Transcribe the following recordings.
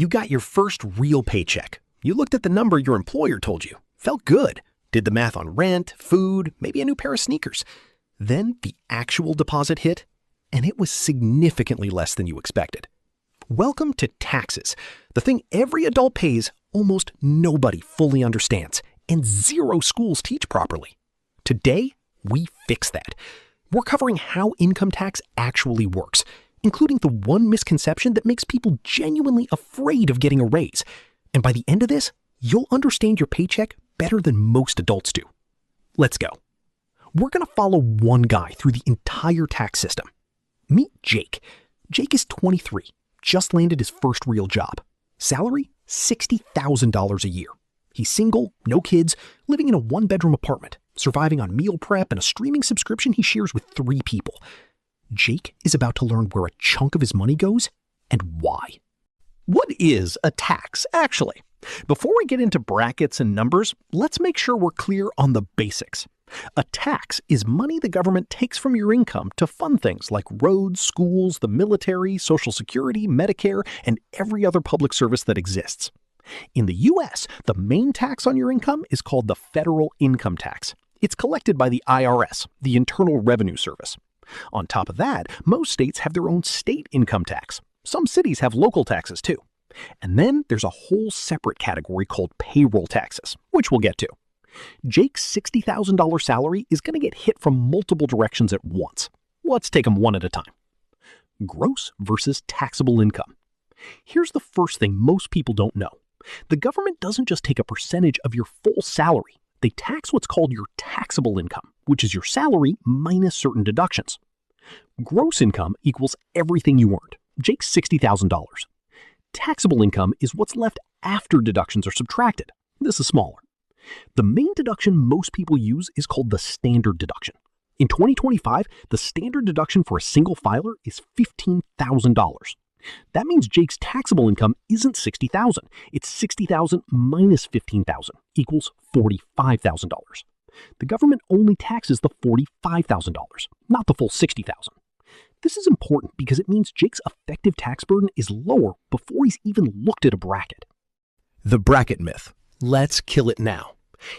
You got your first real paycheck. You looked at the number your employer told you. Felt good. Did the math on rent, food, maybe a new pair of sneakers. Then the actual deposit hit, and it was significantly less than you expected. Welcome to taxes, the thing every adult pays, almost nobody fully understands, and zero schools teach properly. Today, we fix that. We're covering how income tax actually works, including the one misconception that makes people genuinely afraid of getting a raise. And by the end of this, you'll understand your paycheck better than most adults do. Let's go. We're going to follow one guy through the entire tax system. Meet Jake. Jake is 23, just landed his first real job. Salary, $60,000 a year. He's single, no kids, living in a one-bedroom apartment, surviving on meal prep and a streaming subscription he shares with 3 people. Jake is about to learn where a chunk of his money goes and why. What is a tax, actually? Before we get into brackets and numbers, let's make sure we're clear on the basics. A tax is money the government takes from your income to fund things like roads, schools, the military, Social Security, Medicare, and every other public service that exists. In the U.S., the main tax on your income is called the federal income tax. It's collected by the IRS, the Internal Revenue Service. On top of that, most states have their own state income tax. Some cities have local taxes too. And then there's a whole separate category called payroll taxes, which we'll get to. Jake's $60,000 salary is going to get hit from multiple directions at once. Let's take them one at a time. Gross versus taxable income. Here's the first thing most people don't know. The government doesn't just take a percentage of your full salary. They tax what's called your taxable income, which is your salary minus certain deductions. Gross income equals everything you earned. Jake's $60,000. Taxable income is what's left after deductions are subtracted. This is smaller. The main deduction most people use is called the standard deduction. In 2025, the standard deduction for a single filer is $15,000. That means Jake's taxable income isn't $60,000. It's $60,000 minus $15,000 equals $45,000. The government only taxes the $45,000, not the full $60,000. This is important because it means Jake's effective tax burden is lower before he's even looked at a bracket. The bracket myth. Let's kill it now.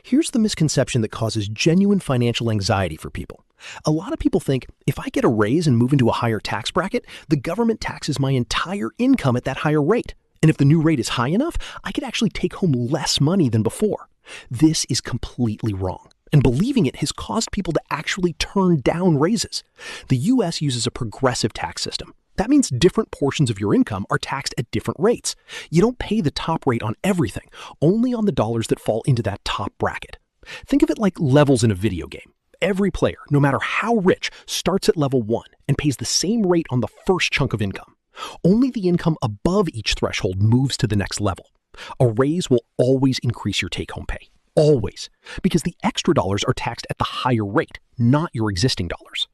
Here's the misconception that causes genuine financial anxiety for people. A lot of people think if I get a raise and move into a higher tax bracket, the government taxes my entire income at that higher rate. And if the new rate is high enough, I could actually take home less money than before. This is completely wrong. And believing it has caused people to actually turn down raises. The U.S. uses a progressive tax system. That means different portions of your income are taxed at different rates. You don't pay the top rate on everything, only on the dollars that fall into that top bracket. Think of it like levels in a video game. Every player, no matter how rich, starts at level 1 and pays the same rate on the first chunk of income. Only the income above each threshold moves to the next level. A raise will always increase your take-home pay. Always. Because the extra dollars are taxed at the higher rate, not your existing dollars.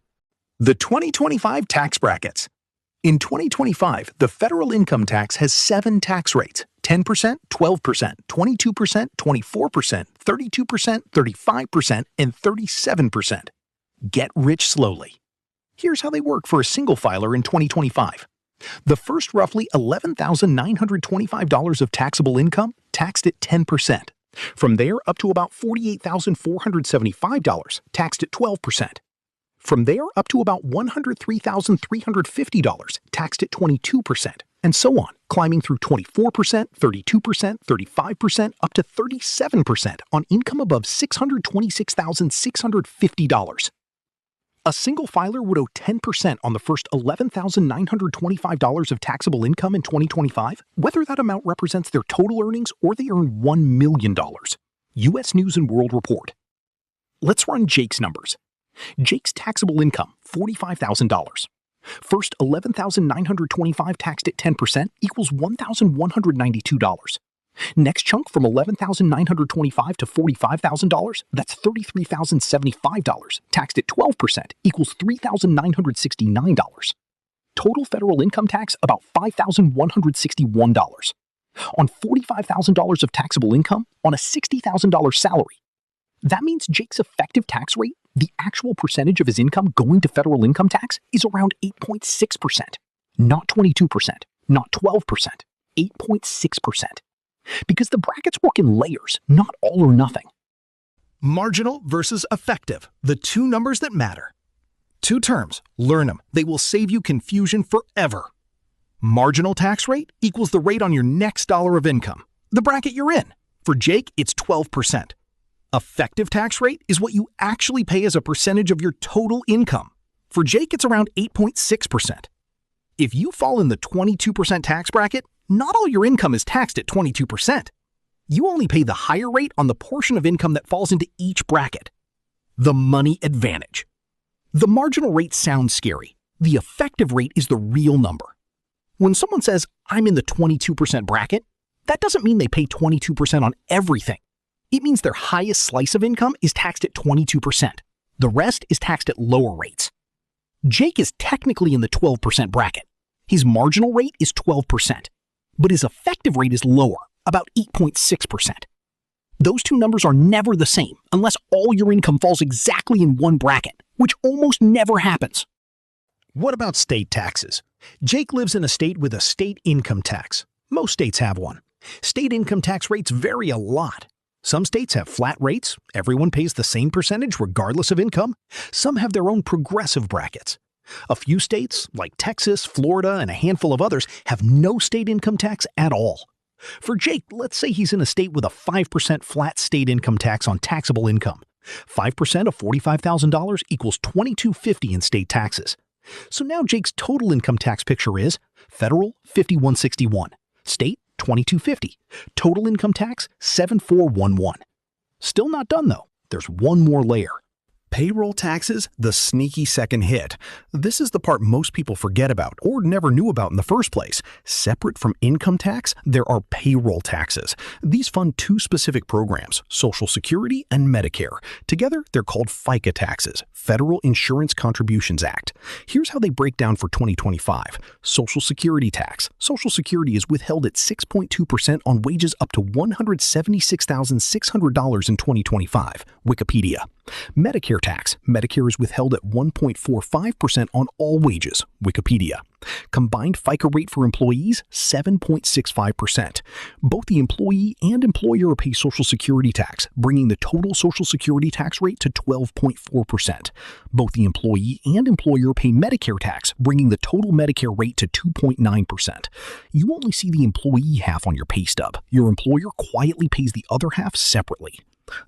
The 2025 tax brackets. In 2025, the federal income tax has 7 tax rates: 10%, 12%, 22%, 24%, 32%, 35%, and 37%. Get rich slowly. Here's how they work for a single filer in 2025. The first roughly $11,925 of taxable income taxed at 10%. From there up to about $48,475 taxed at 12%. From there up to about $103,350 taxed at 22%, and so on, climbing through 24%, 32%, 35%, up to 37% on income above $626,650. A single filer would owe 10% on the first $11,925 of taxable income in 2025, whether that amount represents their total earnings or they earn $1 million. U.S. News & World Report. Let's run Jake's numbers. Jake's taxable income, $45,000. First $11,925 taxed at 10% equals $1,192. Next chunk from $11,925 to $45,000, that's $33,075, taxed at 12% equals $3,969. Total federal income tax about $5,161. On $45,000 of taxable income on a $60,000 salary. That means Jake's effective tax rate, the actual percentage of his income going to federal income tax, is around 8.6%. Not 22%, not 12%, 8.6%. Because the brackets work in layers, not all or nothing. Marginal versus effective, the two numbers that matter. Two terms, learn them. They will save you confusion forever. Marginal tax rate equals the rate on your next dollar of income, the bracket you're in. For Jake, it's 12%. Effective tax rate is what you actually pay as a percentage of your total income. For Jake, it's around 8.6%. If you fall in the 22% tax bracket, not all your income is taxed at 22%. You only pay the higher rate on the portion of income that falls into each bracket. The money advantage. The marginal rate sounds scary. The effective rate is the real number. When someone says, I'm in the 22% bracket, that doesn't mean they pay 22% on everything. It means their highest slice of income is taxed at 22%. The rest is taxed at lower rates. Jake is technically in the 12% bracket. His marginal rate is 12%, but his effective rate is lower, about 8.6%. Those two numbers are never the same unless all your income falls exactly in one bracket, which almost never happens. What about state taxes? Jake lives in a state with a state income tax. Most states have one. State income tax rates vary a lot. Some states have flat rates. Everyone pays the same percentage regardless of income. Some have their own progressive brackets. A few states, like Texas, Florida, and a handful of others, have no state income tax at all. For Jake, let's say he's in a state with a 5% flat state income tax on taxable income. 5% of $45,000 equals $2,250 in state taxes. So now Jake's total income tax picture is federal $5,161, state $2,250, total income tax $7,411. Still not done though. There's one more layer. Payroll taxes, the sneaky second hit. This is the part most people forget about or never knew about in the first place. Separate from income tax, there are payroll taxes. These fund two specific programs, Social Security and Medicare. Together, they're called FICA taxes, Federal Insurance Contributions Act. Here's how they break down for 2025. Social Security tax. Social Security is withheld at 6.2% on wages up to $176,600 in 2025. Wikipedia. Medicare tax. Medicare is withheld at 1.45% on all wages. Wikipedia. Combined FICA rate for employees, 7.65%. Both the employee and employer pay Social Security tax, bringing the total Social Security tax rate to 12.4%. Both the employee and employer pay Medicare tax, bringing the total Medicare rate to 2.9%. You only see the employee half on your pay stub. Your employer quietly pays the other half separately.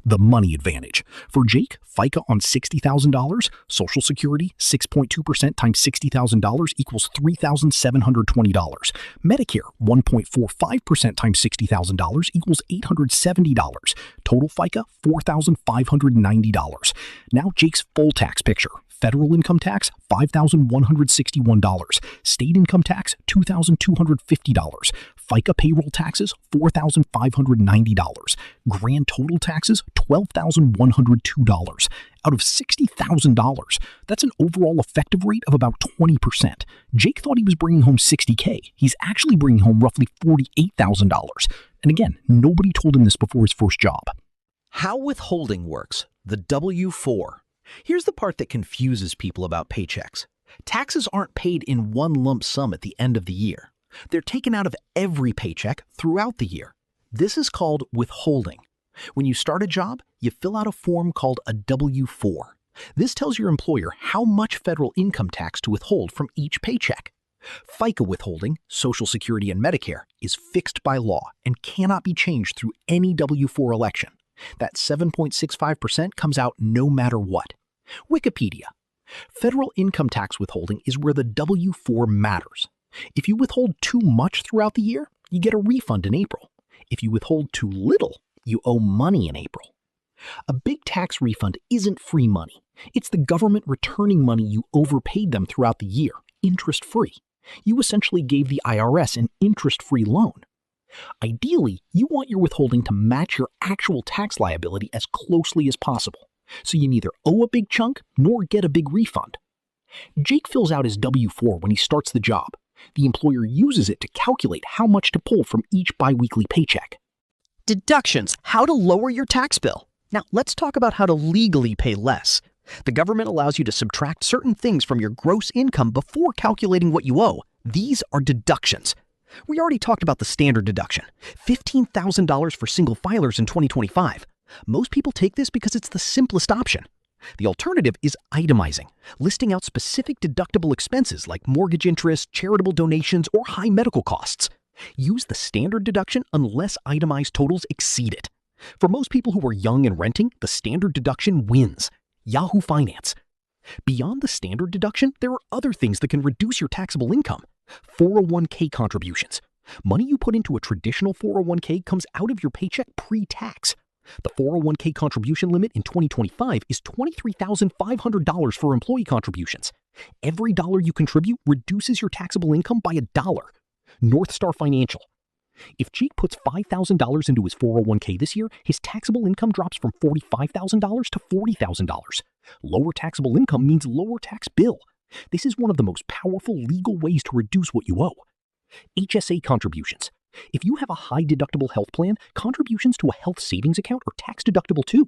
The money advantage. For Jake, FICA on $60,000, Social Security 6.2% times $60,000 equals $3,720. Medicare 1.45% times $60,000 equals $870. Total FICA $4,590. Now Jake's full tax picture. Federal income tax, $5,161. State income tax, $2,250. FICA payroll taxes, $4,590. Grand total taxes, $12,102. Out of $60,000, that's an overall effective rate of about 20%. Jake thought he was bringing home $60K. He's actually bringing home roughly $48,000. And again, nobody told him this before his first job. How withholding works, the W-4. Here's the part that confuses people about paychecks. Taxes aren't paid in one lump sum at the end of the year. They're taken out of every paycheck throughout the year. This is called withholding. When you start a job, you fill out a form called a W-4. This tells your employer how much federal income tax to withhold from each paycheck. FICA withholding, Social Security and Medicare, is fixed by law and cannot be changed through any W-4 election. That 7.65% comes out no matter what. Wikipedia. Federal income tax withholding is where the W-4 matters. If you withhold too much throughout the year, you get a refund in April. If you withhold too little, you owe money in April. A big tax refund isn't free money. It's the government returning money you overpaid them throughout the year, interest-free. You essentially gave the IRS an interest-free loan. Ideally, you want your withholding to match your actual tax liability as closely as possible, so you neither owe a big chunk nor get a big refund. Jake fills out his W-4 when he starts the job. The employer uses it to calculate how much to pull from each biweekly paycheck. Deductions, how to lower your tax bill. Now, let's talk about how to legally pay less. The government allows you to subtract certain things from your gross income before calculating what you owe. These are deductions. We already talked about the standard deduction, $15,000 for single filers in 2025. Most people take this because it's the simplest option. The alternative is itemizing, listing out specific deductible expenses like mortgage interest, charitable donations, or high medical costs. Use the standard deduction unless itemized totals exceed it. For most people who are young and renting, the standard deduction wins. Yahoo Finance. Beyond the standard deduction, there are other things that can reduce your taxable income. 401k contributions. Money you put into a traditional 401k comes out of your paycheck pre-tax. The 401k contribution limit in 2025 is $23,500 for employee contributions. Every dollar you contribute reduces your taxable income by $1. North Star Financial. If Jake puts $5,000 into his 401k this year, his taxable income drops from $45,000 to $40,000. Lower taxable income means lower tax bill. This is one of the most powerful legal ways to reduce what you owe. HSA contributions. If you have a high deductible health plan, contributions to a health savings account are tax deductible too.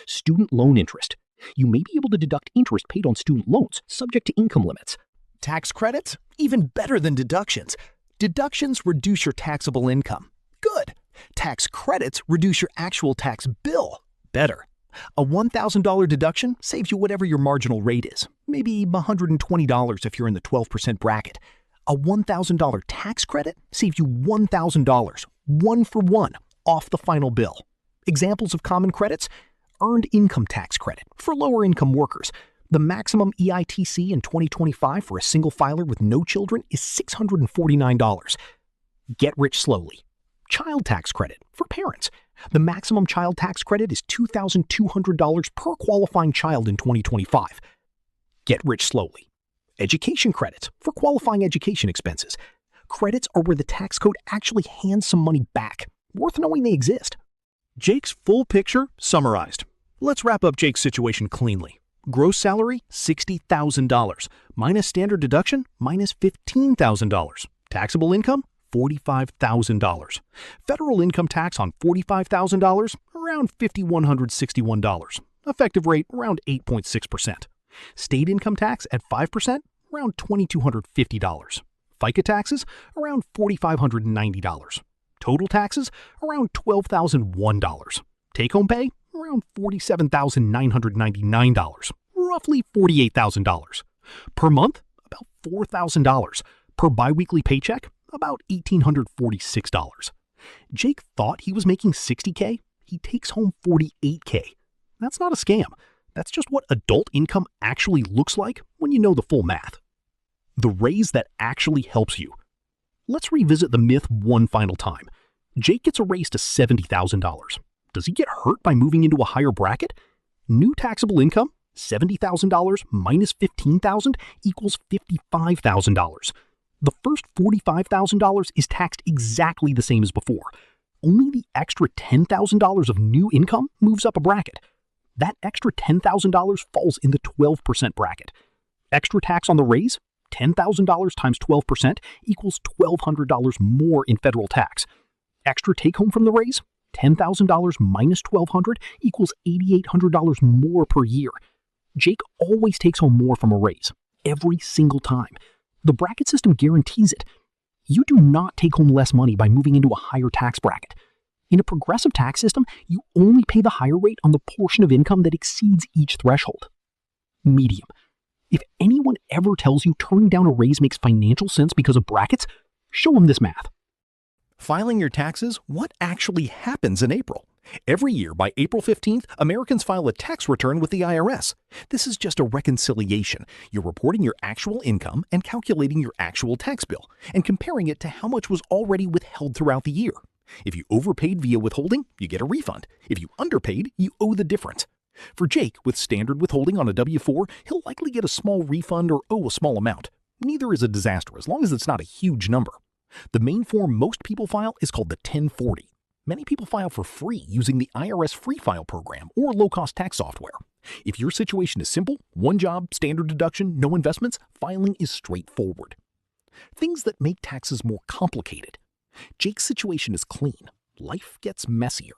Student loan interest. You may be able to deduct interest paid on student loans, subject to income limits. Tax credits? Even better than deductions. Deductions reduce your taxable income. Good. Tax credits reduce your actual tax bill. Better. A $1,000 deduction saves you whatever your marginal rate is, maybe $120 if you're in the 12% bracket. A $1,000 tax credit saves you $1,000, one for one, off the final bill. Examples of common credits: earned income tax credit for lower income workers. The maximum EITC in 2025 for a single filer with no children is $649. Get rich slowly. Child tax credit for parents. The maximum child tax credit is $2,200 per qualifying child in 2025. Get rich slowly. Education credits for qualifying education expenses. Credits are where the tax code actually hands some money back. Worth knowing they exist. Jake's full picture summarized. Let's wrap up Jake's situation cleanly. Gross salary, $60,000. Minus standard deduction, minus $15,000. Taxable income, $45,000. Federal income tax on $45,000, around $5,161. Effective rate, around 8.6%. State income tax at 5%, around $2,250. FICA taxes, around $4,590. Total taxes, around $12,001. Take-home pay, around $47,999, roughly $48,000. Per month, about $4,000. Per biweekly paycheck, about $1,846. Jake thought he was making $60K. He takes home $48K. That's not a scam. That's just what adult income actually looks like when you know the full math. The raise that actually helps you. Let's revisit the myth one final time. Jake gets a raise to $70,000. Does he get hurt by moving into a higher bracket? New taxable income, $70,000 minus $15,000 equals $55,000. The first $45,000 is taxed exactly the same as before. Only the extra $10,000 of new income moves up a bracket. That extra $10,000 falls in the 12% bracket. Extra tax on the raise, $10,000 times 12% equals $1,200 more in federal tax. Extra take home from the raise, $10,000 minus $1,200 equals $8,800 more per year. Jake always takes home more from a raise, every single time. The bracket system guarantees it. You do not take home less money by moving into a higher tax bracket. In a progressive tax system, you only pay the higher rate on the portion of income that exceeds each threshold. Medium. If anyone ever tells you turning down a raise makes financial sense because of brackets, show them this math. Filing your taxes, what actually happens in April? Every year by April 15th, Americans file a tax return with the IRS. This is just a reconciliation. You're reporting your actual income and calculating your actual tax bill and comparing it to how much was already withheld throughout the year. If you overpaid via withholding, you get a refund. If you underpaid, you owe the difference. For Jake, with standard withholding on a W-4, he'll likely get a small refund or owe a small amount. Neither is a disaster as long as it's not a huge number. The main form most people file is called the 1040. Many people file for free using the IRS Free File program or low-cost tax software. If your situation is simple, one job, standard deduction, no investments, filing is straightforward. Things that make taxes more complicated. Jake's situation is clean. Life gets messier.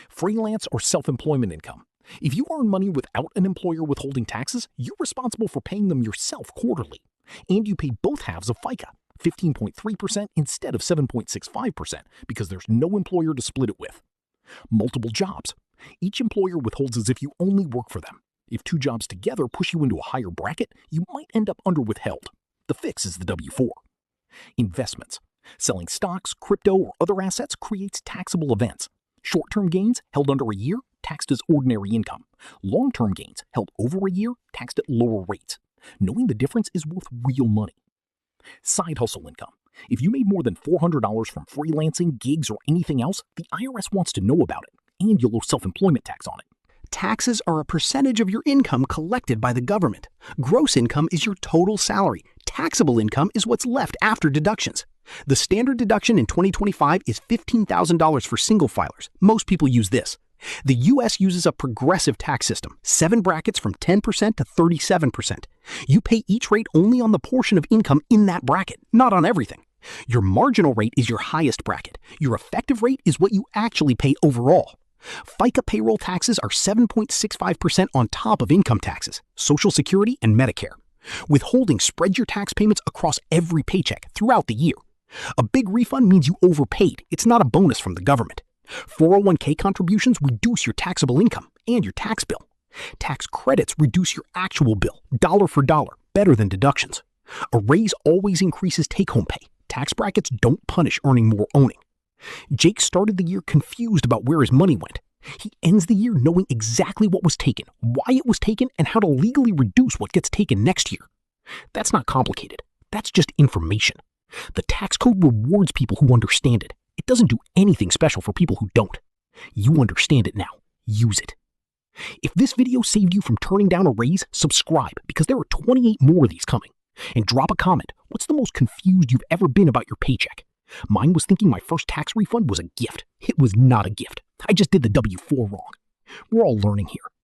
Freelance or self-employment income. If you earn money without an employer withholding taxes, you're responsible for paying them yourself quarterly. And you pay both halves of FICA. 15.3% instead of 7.65% because there's no employer to split it with. Multiple jobs. Each employer withholds as if you only work for them. If 2 jobs together push you into a higher bracket, you might end up under withheld. The fix is the W-4. Investments. Selling stocks, crypto, or other assets creates taxable events. Short-term gains held under a year, taxed as ordinary income. Long-term gains held over a year, taxed at lower rates. Knowing the difference is worth real money. Side hustle income. If you made more than $400 from freelancing, gigs, or anything else, the IRS wants to know about it, and you'll owe self-employment tax on it. Taxes are a percentage of your income collected by the government. Gross income is your total salary. Taxable income is what's left after deductions. The standard deduction in 2025 is $15,000 for single filers. Most people use this. The U.S. uses a progressive tax system, 7 brackets from 10% to 37%. You pay each rate only on the portion of income in that bracket, not on everything. Your marginal rate is your highest bracket. Your effective rate is what you actually pay overall. FICA payroll taxes are 7.65% on top of income taxes, Social Security, and Medicare. Withholding spreads your tax payments across every paycheck throughout the year. A big refund means you overpaid. It's not a bonus from the government. 401k contributions reduce your taxable income and your tax bill. Tax credits reduce your actual bill, dollar for dollar, better than deductions. A raise always increases take-home pay. Tax brackets don't punish earning more owning. Jake started the year confused about where his money went. He ends the year knowing exactly what was taken, why it was taken, and how to legally reduce what gets taken next year. That's not complicated. That's just information. The tax code rewards people who understand it. It doesn't do anything special for people who don't. You understand it now. Use it. If this video saved you from turning down a raise, subscribe because there are 28 more of these coming. And drop a comment. What's the most confused you've ever been about your paycheck? Mine was thinking my first tax refund was a gift. It was not a gift. I just did the W-4 wrong. We're all learning here.